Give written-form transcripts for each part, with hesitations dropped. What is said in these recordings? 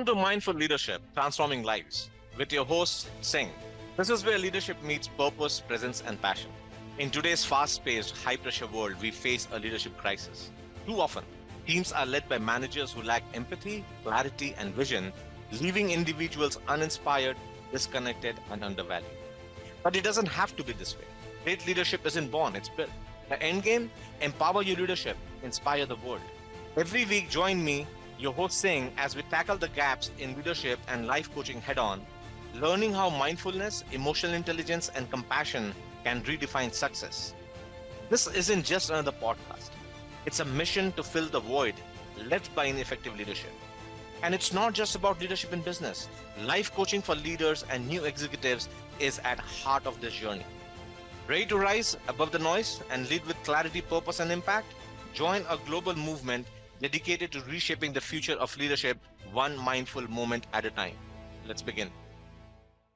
Welcome to Mindful Leadership, Transforming Lives, with your host, Singh. This is where leadership meets purpose, presence, and passion. In today's fast-paced, high-pressure world, we face a leadership crisis. Too often, teams are led by managers who lack empathy, clarity, and vision, leaving individuals uninspired, disconnected, and undervalued. But it doesn't have to be this way. Great leadership isn't born, it's built. The end game: empower your leadership, inspire the world. Every week, join me, your host Singh, as we tackle the gaps in leadership and life coaching head on, learning how mindfulness, emotional intelligence, and compassion can redefine success. This isn't just another podcast, it's a mission to fill the void left by ineffective leadership. And it's not just about leadership in business. Life coaching for leaders and new executives is at heart of this journey. Ready to rise above the noise and lead with clarity, purpose, and impact? Join a global movement dedicated to reshaping the future of leadership one mindful moment at a time. Let's begin.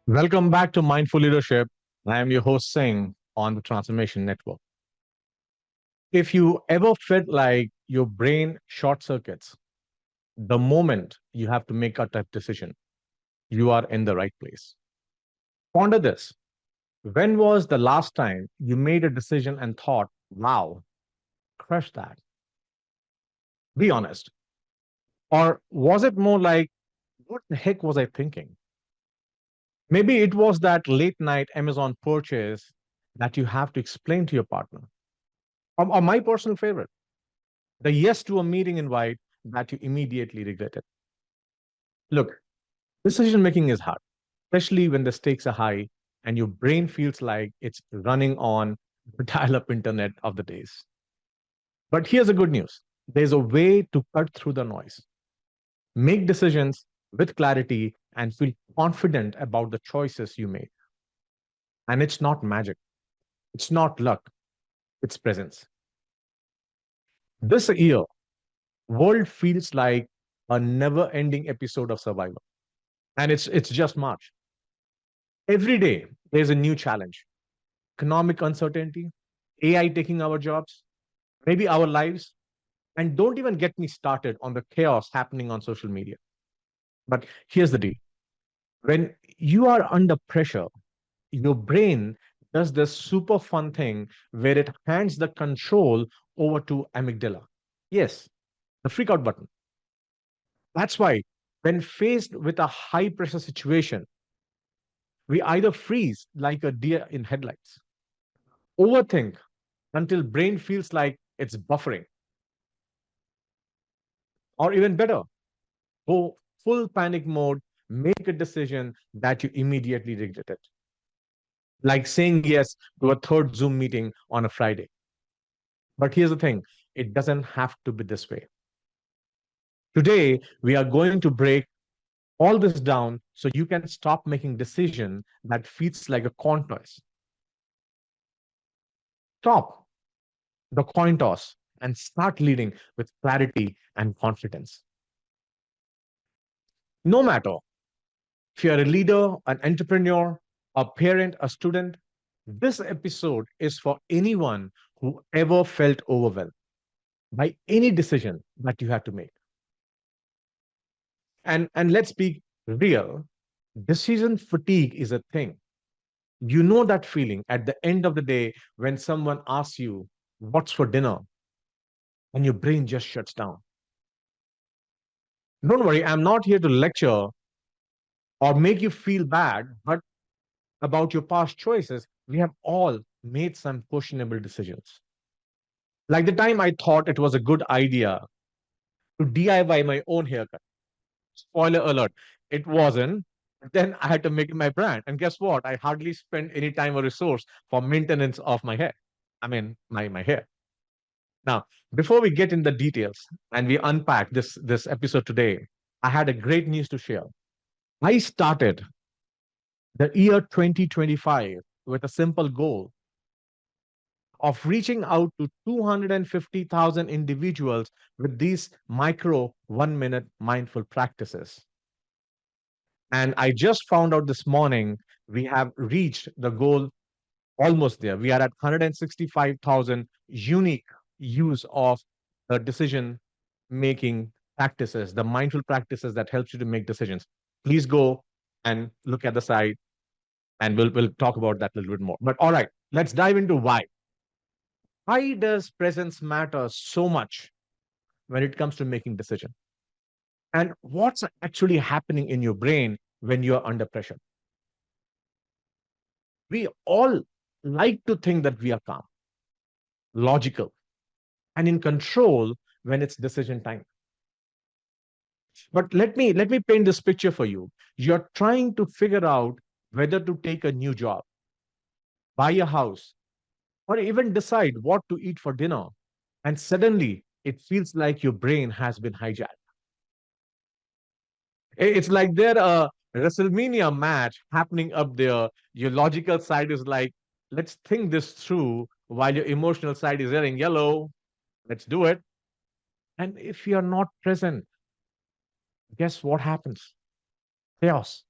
Welcome back to Mindful Leadership. I am your host Singh on the Transformation Network. If you ever felt like your brain short circuits the moment you have to make a tough decision, you are in the right place. Ponder this. When was the last time you made a decision and thought, wow, crush that? Be honest. Or was it more like, what the heck was I thinking? Maybe it was that late night Amazon purchase that you have to explain to your partner. Or my personal favorite, the yes to a meeting invite that you immediately regretted. Look, decision making is hard, especially when the stakes are high and your brain feels like it's running on the dial up internet of the days. But here's the good news: there's a way to cut through the noise, make decisions with clarity, and feel confident about the choices you made. And it's not magic, it's not luck, it's presence. This year, world feels like a never-ending episode of Survivor. And it's just March. Every day there's a new challenge. Economic uncertainty, AI taking our jobs, maybe our lives. And don't even get me started on the chaos happening on social media. But here's the deal: when you are under pressure, your brain does this super fun thing where it hands the control over to amygdala. Yes, the freak out button. That's why when faced with a high pressure situation, we either freeze like a deer in headlights, overthink until brain feels like it's buffering, or even better, go full panic mode, make a decision that you immediately regretted, like saying yes to a third Zoom meeting on a Friday. But here's the thing: it doesn't have to be this way. Today, we are going to break all this down so you can stop making decision that feels like a coin toss. Stop the coin toss and start leading with clarity and confidence. No matter if you're a leader, an entrepreneur, a parent, a student, this episode is for anyone who ever felt overwhelmed by any decision that you had to make. And let's be real, decision fatigue is a thing. You know that feeling at the end of the day when someone asks you, what's for dinner? And your brain just shuts down. Don't worry, I'm not here to lecture or make you feel bad, but about your past choices, we have all made some questionable decisions. Like the time I thought it was a good idea to DIY my own haircut. Spoiler alert, it wasn't. Then I had to make it my brand. And guess what? I hardly spent any time or resource for maintenance of my hair. I mean, my hair. Now, before we get in the details and we unpack this episode today, I had a great news to share. I started the year 2025 with a simple goal of reaching out to 250,000 individuals with these micro 1 minute mindful practices. And I just found out this morning we have reached the goal almost there. We are at 165,000 unique use of the decision making practices, the mindful practices that helps you to make decisions. Please go and look at the site, and we'll talk about that a little bit more. But all right, let's dive into why. Why does presence matter so much when it comes to making decisions? And what's actually happening in your brain when you're under pressure? We all like to think that we are calm, logical, and in control when it's decision time. But let me paint this picture for you. You're trying to figure out whether to take a new job, buy a house, or even decide what to eat for dinner. And suddenly it feels like your brain has been hijacked. It's like there a WrestleMania match happening up there. Your logical side is like, let's think this through, while your emotional side is yelling, yellow, let's do it. And if you're not present, guess what happens? Chaos.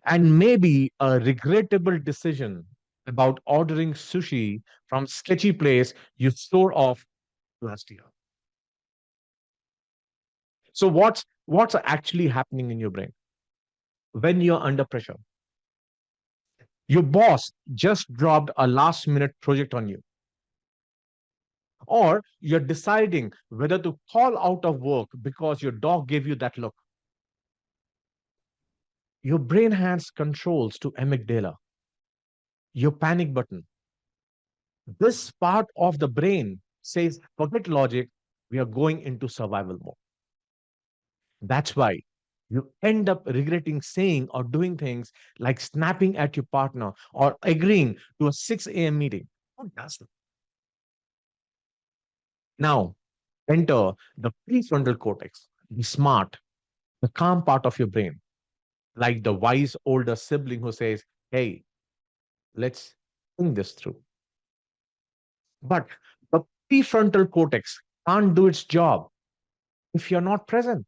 And maybe a regrettable decision about ordering sushi from sketchy place you swore off last year. So what's actually happening in your brain when you're under pressure? Your boss just dropped a last minute project on you, or you're deciding whether to call out of work because your dog gave you that look. Your brain has controls to amygdala, your panic button. This part of the brain says, forget logic, we are going into survival mode. That's why you end up regretting saying or doing things like snapping at your partner or agreeing to a 6 a.m. meeting. Who does that? Now, enter the prefrontal cortex, the smart, the calm part of your brain, like the wise older sibling who says, hey, let's think this through. But the prefrontal cortex can't do its job if you're not present.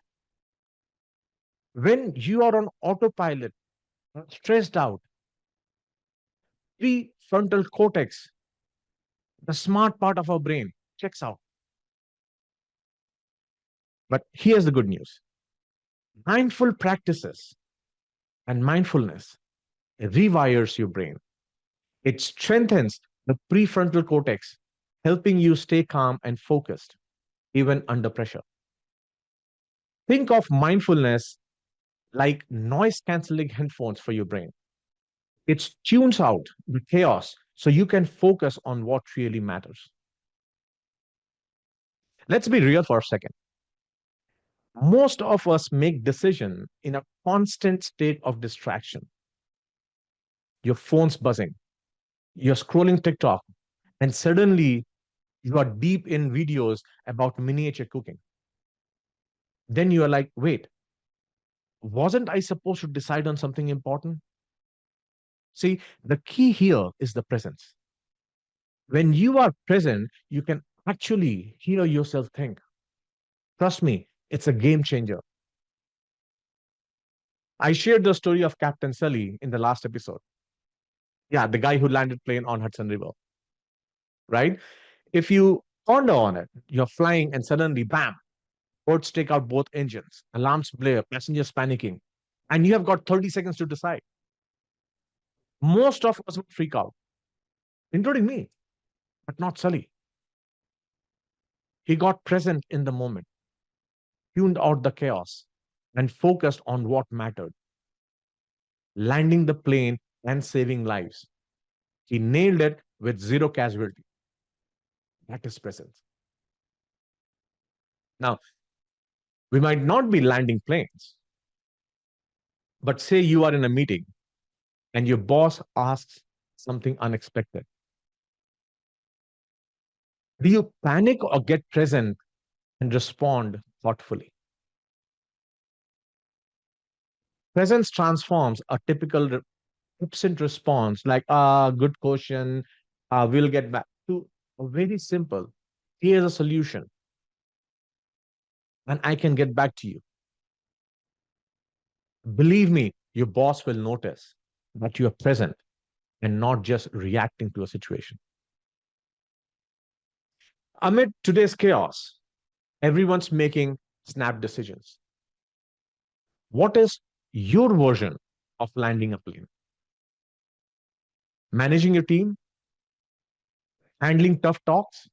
When you are on autopilot, stressed out, prefrontal cortex, the smart part of our brain, checks out. But here's the good news: mindful practices and mindfulness rewires your brain. It strengthens the prefrontal cortex, helping you stay calm and focused, even under pressure. Think of mindfulness like noise canceling headphones for your brain. It tunes out the chaos so you can focus on what really matters. Let's be real for a second. Most of us make decisions in a constant state of distraction. Your phone's buzzing, you're scrolling TikTok, and suddenly you are deep in videos about miniature cooking. Then you are like, wait, wasn't I supposed to decide on something important? See, the key here is the presence. When you are present, you can actually hear yourself think. Trust me, it's a game changer. I shared the story of Captain Sully in the last episode. Yeah, the guy who landed plane on Hudson River, right? If you ponder on it, you're flying and suddenly, bam, birds take out both engines, alarms blare, passengers panicking, and you have got 30 seconds to decide. Most of us would freak out, including me, but not Sully. He got present in the moment, tuned out the chaos, and focused on what mattered: landing the plane and saving lives. He nailed it with zero casualty. That is presence. Now, we might not be landing planes, but say you are in a meeting and your boss asks something unexpected. Do you panic or get present and respond thoughtfully? Presence transforms a typical absent response, like, good question, we'll get back, to a very simple, here's a solution, and I can get back to you. Believe me, your boss will notice that you are present and not just reacting to a situation. Amid today's chaos, everyone's making snap decisions. What is your version of landing a plane? Managing your team, handling tough talks,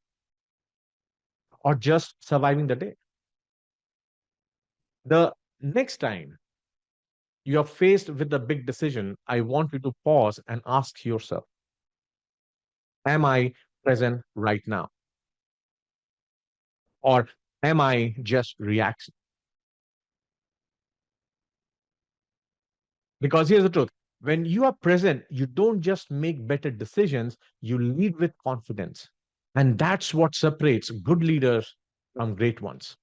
or just surviving the day? The next time you are faced with a big decision, I want you to pause and ask yourself, am I present right now? Or am I just reacting? Because here's the truth, when you are present, you don't just make better decisions, you lead with confidence. And that's what separates good leaders from great ones.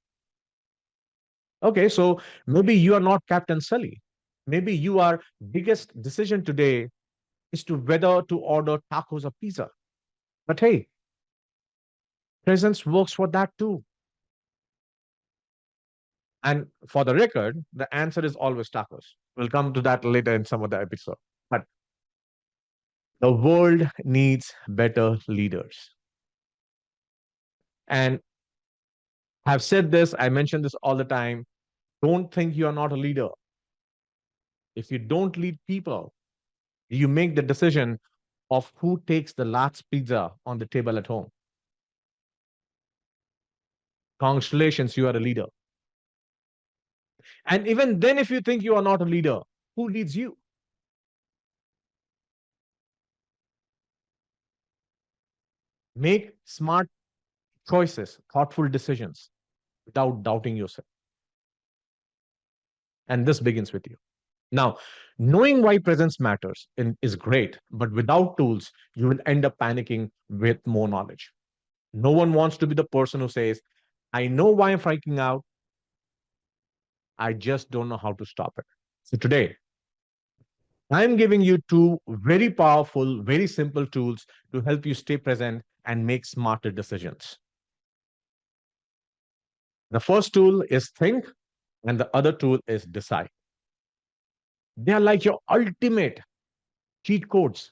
Okay, so maybe you are not Captain Sully. Maybe your biggest decision today is to whether to order tacos or pizza. But hey, presence works for that too. And for the record, the answer is always tacos. We'll come to that later in some of the episode. But the world needs better leaders. And I've said this, I mention this all the time. Don't think you are not a leader. If you don't lead people, you make the decision of who takes the last pizza on the table at home. Congratulations, you are a leader. And even then, if you think you are not a leader, who leads you? Make smart choices, thoughtful decisions without doubting yourself. And this begins with you. Now, knowing why presence matters is great, but without tools, you will end up panicking with more knowledge. No one wants to be the person who says, I know why I'm freaking out. I just don't know how to stop it. So today, I'm giving you two very powerful, very simple tools to help you stay present and make smarter decisions. The first tool is think, and the other tool is decide. They are like your ultimate cheat codes,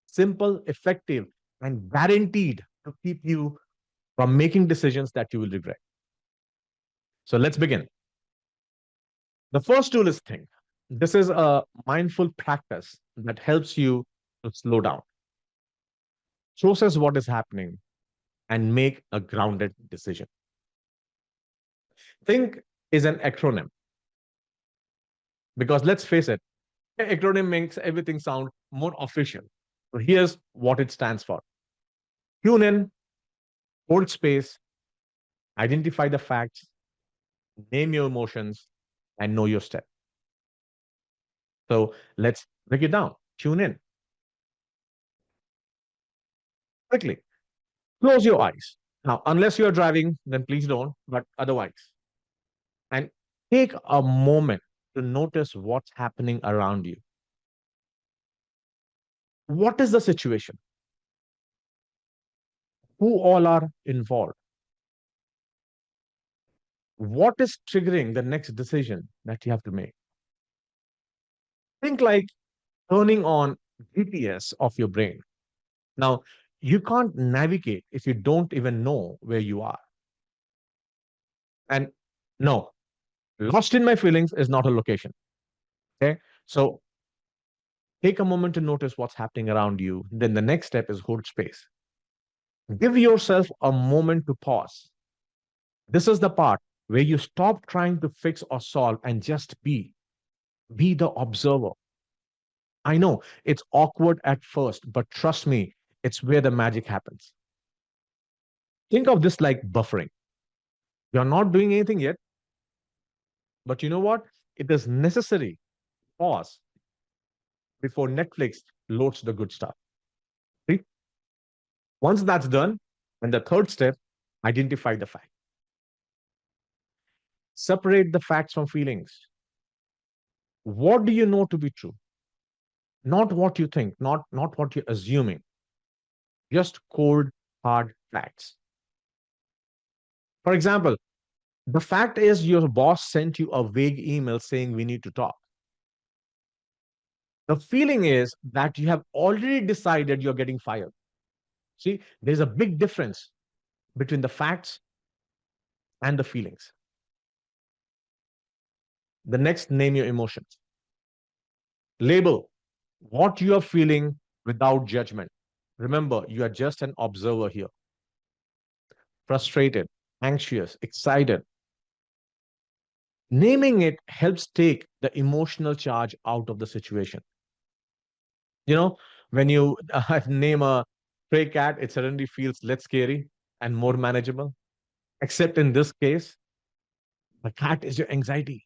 simple, effective, and guaranteed to keep you from making decisions that you will regret. So let's begin. The first tool is think. This is a mindful practice that helps you to slow down, process what is happening, and make a grounded decision. Think is an acronym because let's face it, an acronym makes everything sound more official. So here's what it stands for: tune in, hold space, identify the facts, name your emotions, and know your step. So let's break it down. Tune in quickly. Close your eyes. Now, unless you're driving, then please don't, but otherwise. And take a moment to notice what's happening around you. What is the situation? Who all are involved? What is triggering the next decision that you have to make? Think like turning on GPS of your brain. Now, you can't navigate if you don't even know where you are. And no, lost in my feelings is not a location. Okay. So take a moment to notice what's happening around you. Then the next step is hold space. Give yourself a moment to pause. This is the part where you stop trying to fix or solve and just be. Be the observer. I know it's awkward at first, but trust me, it's where the magic happens. Think of this like buffering. You're not doing anything yet, but you know what? It is necessary. Pause before Netflix loads the good stuff. See? Once that's done, and the third step, identify the fact. Separate the facts from feelings. What do you know to be true? Not what you think, not what you're assuming. Just cold, hard facts. For example, the fact is your boss sent you a vague email saying we need to talk. The feeling is that you have already decided you're getting fired. See, there's a big difference between the facts and the feelings. The next, name your emotions. Label what you are feeling without judgment. Remember, you are just an observer here. Frustrated, anxious, excited. Naming it helps take the emotional charge out of the situation. You know, when you name a stray cat, it suddenly feels less scary and more manageable. Except in this case, the cat is your anxiety.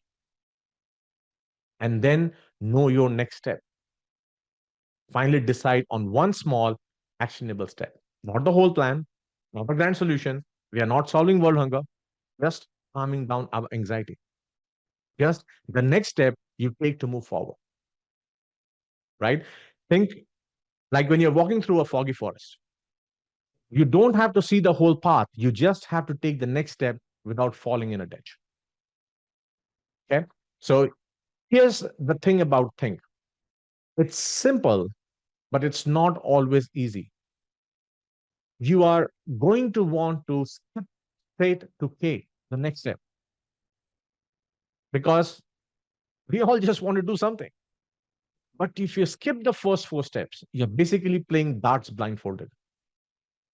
And then know your next step. Finally, decide on one small, actionable step. Not the whole plan, not a grand solution. We are not solving world hunger, just calming down our anxiety. Just the next step you take to move forward, right? Think like when you're walking through a foggy forest. You don't have to see the whole path. You just have to take the next step without falling in a ditch. Okay. So here's the thing about think. It's simple, but it's not always easy. You are going to want to skip straight to K, the next step, because we all just want to do something. But if you skip the first four steps, you're basically playing darts blindfolded.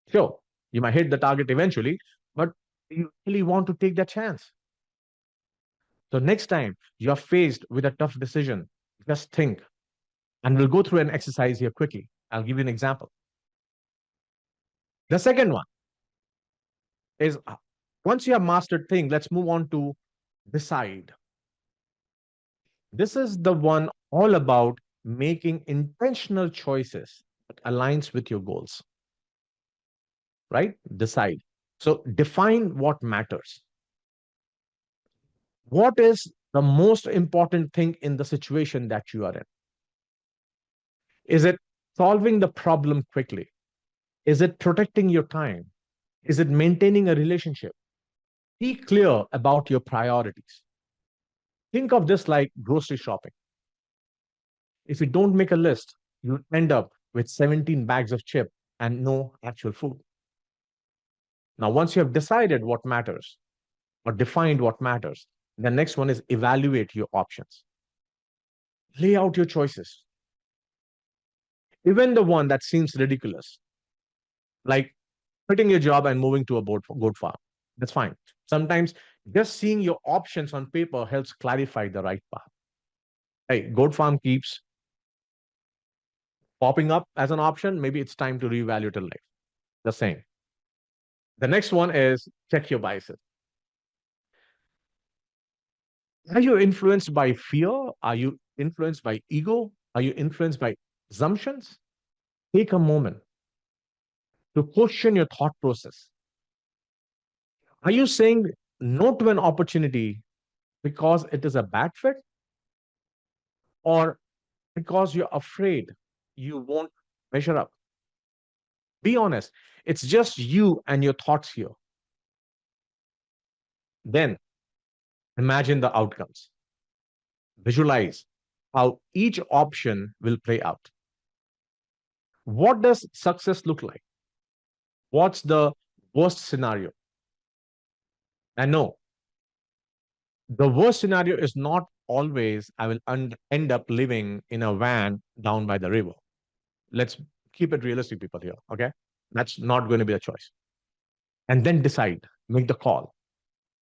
Sure, you might hit the target eventually, but you really want to take that chance. So next time you're faced with a tough decision, just think. And we'll go through an exercise here quickly. I'll give you an example. The second one is once you have mastered think, let's move on to decide. This is the one all about making intentional choices that aligns with your goals, right? Decide. So define what matters. What is the most important thing in the situation that you are in? Is it solving the problem quickly? Is it protecting your time? Is it maintaining a relationship? Be clear about your priorities. Think of this like grocery shopping. If you don't make a list, you end up with 17 bags of chip and no actual food. Now, once you have decided what matters or defined what matters, the next one is evaluate your options. Lay out your choices, even the one that seems ridiculous, like quitting your job and moving to a goat farm. That's fine. Sometimes just seeing your options on paper helps clarify the right path. Hey, goat farm keeps popping up as an option. Maybe it's time to reevaluate your life. The same. The next one is check your biases. Are you influenced by fear? Are you influenced by ego? Are you influenced by assumptions? Take a moment to question your thought process. Are you saying no to an opportunity because it is a bad fit or because you're afraid you won't measure up? Be honest. It's just you and your thoughts here. Then imagine the outcomes. Visualize how each option will play out. What does success look like? What's the worst scenario? And no, the worst scenario is not always I will end up living in a van down by the river. Let's keep it realistic, people here. Okay. That's not going to be a choice. And then decide, make the call,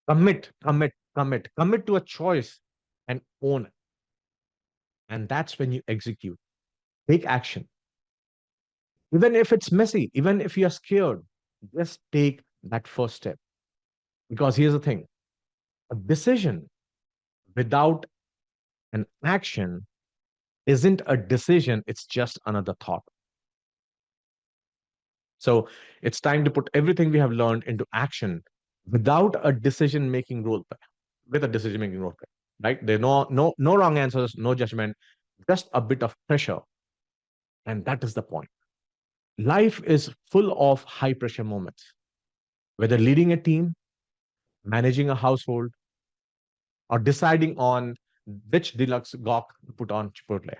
commit to a choice and own it. And that's when you execute, take action. Even if it's messy, even if you're scared, just take that first step. Because here's the thing, a decision without an action isn't a decision, it's just another thought. So it's time to put everything we have learned into action without a decision making role play, with a decision making role play, right? There are no wrong answers, no judgment, just a bit of pressure. And that is the point. Life is full of high pressure moments, whether leading a team, managing a household, or deciding on which deluxe gawk to put on Chipotle.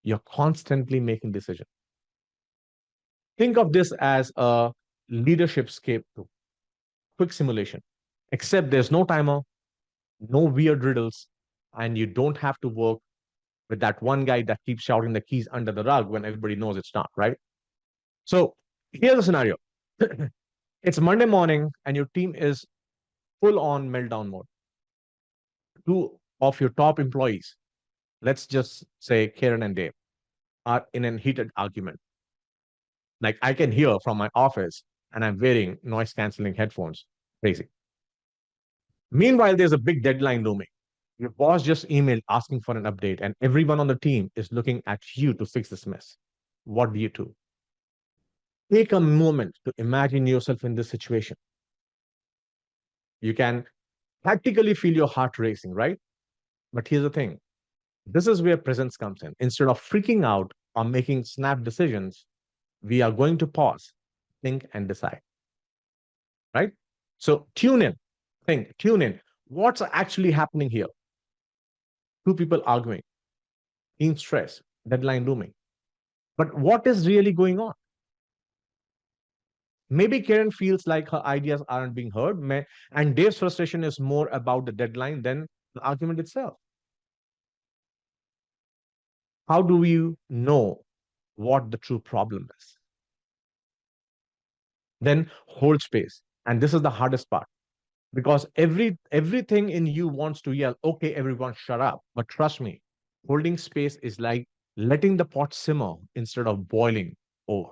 You're constantly making decisions. Think of this as a leadership scape quick simulation, except there's no timer, no weird riddles, and you don't have to work with that one guy that keeps shouting the keys under the rug when everybody knows it's not, right? So here's the scenario. It's Monday morning and your team is full on meltdown mode. Two of your top employees, let's just say Karen and Dave, are in a heated argument. Like I can hear from my office and I'm wearing noise canceling headphones. Crazy. Meanwhile, there's a big deadline looming. Your boss just emailed asking for an update, and everyone on the team is looking at you to fix this mess. What do you do? Take a moment to imagine yourself in this situation. You can practically feel your heart racing, right? But here's the thing, this is where presence comes in. Instead of freaking out or making snap decisions, we are going to pause, think, and decide, right? So tune in, think, tune in. What's actually happening here? Two people arguing, team stress, deadline looming. But what is really going on? Maybe Karen feels like her ideas aren't being heard, and Dave's frustration is more about the deadline than the argument itself. How do you know what the true problem is? Then hold space. And this is the hardest part because everything in you wants to yell, okay, everyone shut up. But trust me, holding space is like letting the pot simmer instead of boiling over.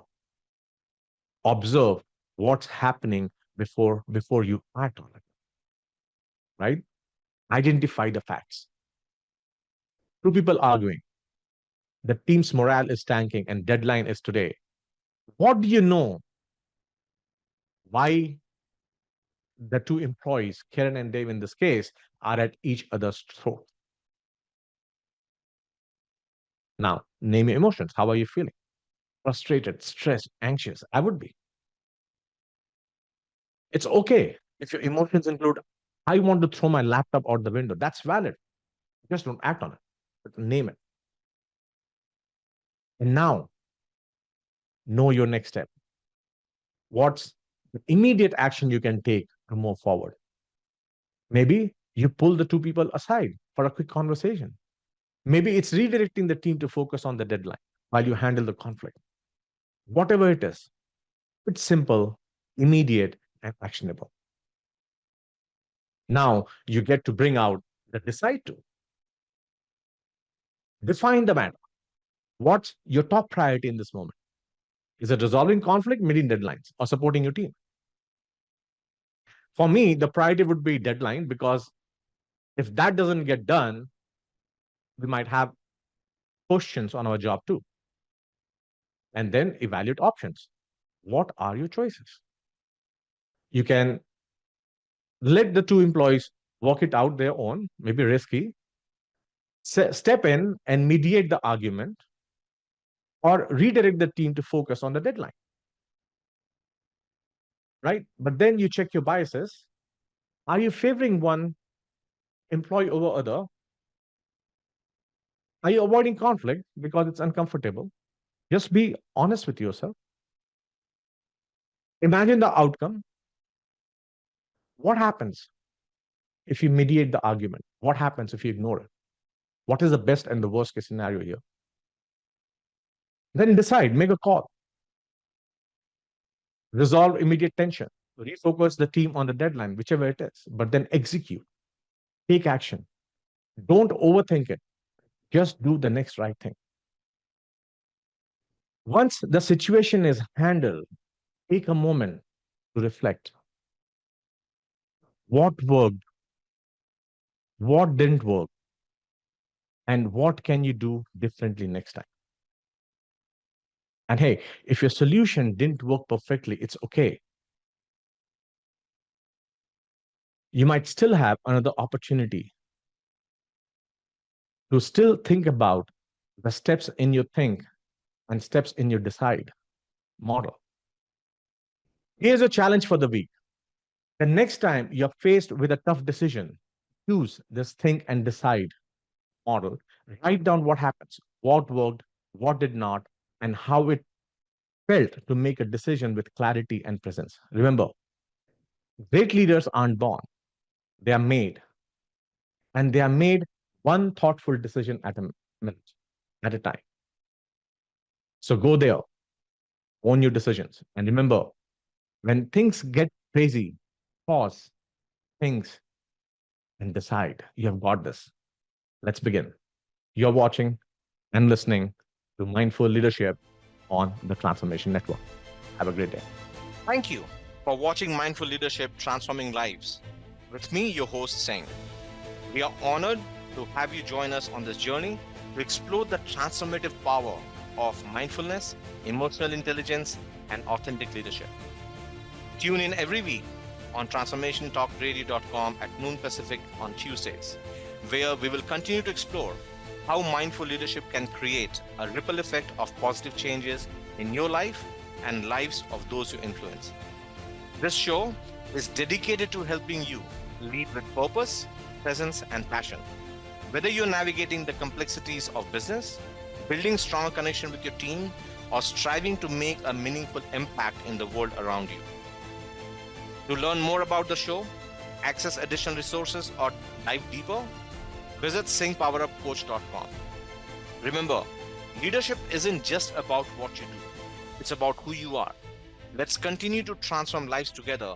Observe what's happening before you act on it, right? Identify the facts. Two people arguing, the team's morale is tanking and deadline is today. What do you know why the two employees, Karen and Dave in this case, are at each other's throat? Now, name your emotions. How are you feeling? Frustrated, stressed, anxious? I would be. It's okay if your emotions include, I want to throw my laptop out the window. That's valid. Just don't act on it, but name it. And now, know your next step. What's the immediate action you can take to move forward? Maybe you pull the two people aside for a quick conversation. Maybe it's redirecting the team to focus on the deadline while you handle the conflict. Whatever it is, it's simple, immediate, and actionable. Now you get to bring out the decide to. Define the matter. What's your top priority in this moment? Is it resolving conflict, meeting deadlines, or supporting your team? For me, the priority would be deadline because if that doesn't get done, we might have questions on our job too. And then evaluate options. What are your choices? You can let the two employees work it out their own, maybe risky. Step in and mediate the argument or redirect the team to focus on the deadline. Right? But then you check your biases. Are you favoring one employee over other? Are you avoiding conflict because it's uncomfortable? Just be honest with yourself. Imagine the outcome. What happens if you mediate the argument? What happens if you ignore it? What is the best and the worst case scenario here? Then decide, make a call, resolve immediate tension, refocus the team on the deadline, whichever it is, but then execute, take action. Don't overthink it. Just do the next right thing. Once the situation is handled, take a moment to reflect. What worked? What didn't work? And what can you do differently next time? And hey, if your solution didn't work perfectly, it's okay. You might still have another opportunity to still think about the steps in your think and steps in your decide model. Here's a challenge for the week. The next time you're faced with a tough decision, use this think and decide model. Write down what happens, what worked, what did not, and how it felt to make a decision with clarity and presence. Remember, great leaders aren't born, they are made. And they are made one thoughtful decision at a minute, at a time. So go there, own your decisions. And remember, when things get crazy, pause, think, and decide. You have got this. Let's begin. You're watching and listening to Mindful Leadership on the Transformation Network. Have a great day. Thank you for watching Mindful Leadership Transforming Lives. With me, your host, Singh. We are honored to have you join us on this journey to explore the transformative power of mindfulness, emotional intelligence, and authentic leadership. Tune in every week on transformationtalkradio.com at noon Pacific on Tuesdays, where we will continue to explore how mindful leadership can create a ripple effect of positive changes in your life and lives of those you influence. This show is dedicated to helping you lead with purpose, presence, and passion. Whether you're navigating the complexities of business, building stronger connection with your team, or striving to make a meaningful impact in the world around you. To learn more about the show, access additional resources, or dive deeper, visit singhpowerupcoach.com. Remember, leadership isn't just about what you do, it's about who you are. Let's continue to transform lives together